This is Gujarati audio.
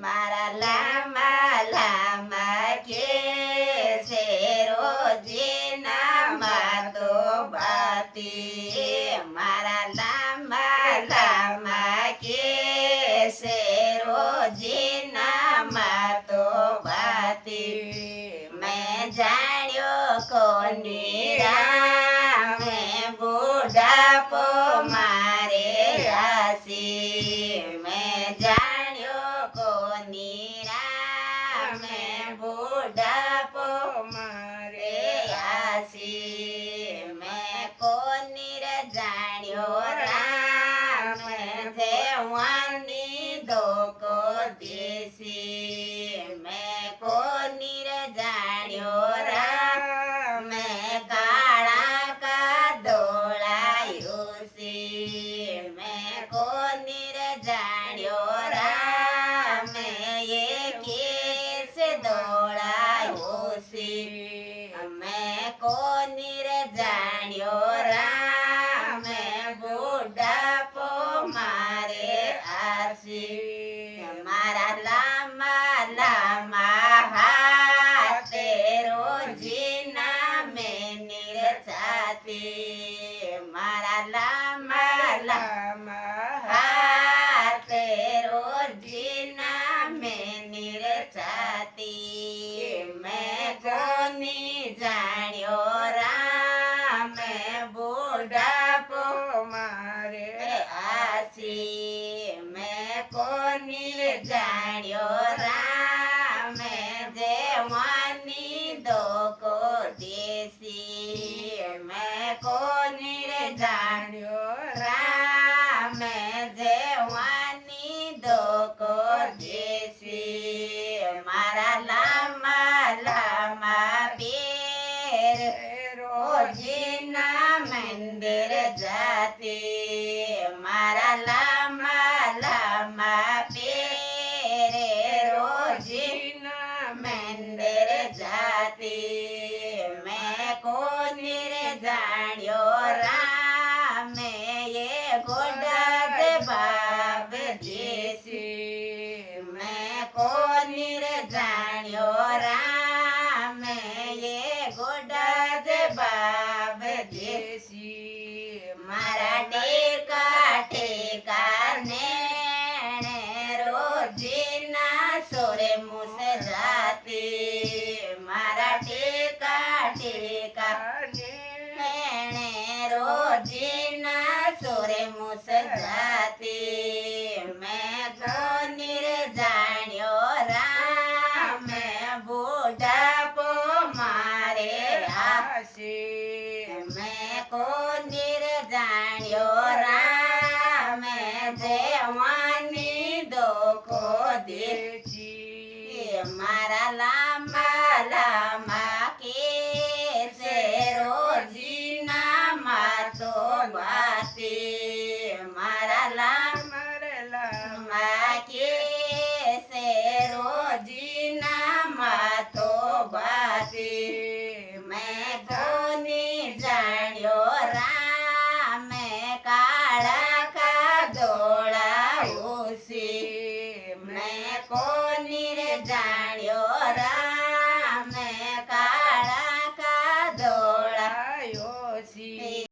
મારા લાંબા લાંબા કેસ રોજીના માતો બાતી મારા લાંબા લાંબા કેસ રોજીના માતો બાતી મેં જાણ્યો કોની રામ બુઢાપો મારે રાશી મેં જાણ્યો કોની રામ બુઢાપો મારે રાશી મેં કોની રે જાણ્યો રામ જેવાની દોકો દેશી મેં કોની રે જાણ્યો રામ કાળા કા દોળાયો સી મેં કોની રે જાણ્યો રામ એ કેસ દોળાયો સી મેં કોની રે જાણ્યો રામ બુઢાપો મારે આસી મારા લાંબા લાંબા હાથે રોજીના મેં નિરસાતી મારા લાંબા લાંબા હાથે રોજીના મેં નિરસાતી મેં કોની જાણ્યો રામ બુઢાપો મારે આસી મેં કોની જાણ્યો રામ જેવાની દોકો દેશી મેં કોની જાણ્યો રામ જેવાની દોકો દેશી મારા લાંબા લાંબા પેર રોજીના મંદિર જાતી મારા લાંબા લાંબા પેરે રોજીના મંદિર જાતી મેં કોની રે જાણ્યો રામ એ ગોડા બાપ દેશી મેં કોની રે જાણ્યો રામ એ ગોડા બાપ દેશી મારા ટેકા ટેકા ને રોજીના સોરે મુસ જાતી મારા ટેકા ટેકા ને રોજીના સોરે મુસ જાતી મેં કોની રે જાણ્યો રામ બુઢાપો મારે આશી મેં કોની રે જાણ્યો રામ જેવાની દોકો દેશી મારા લાંબા લાંબા કેસ રોજીના માતો બાતી મારા લાંબા લાંબા કે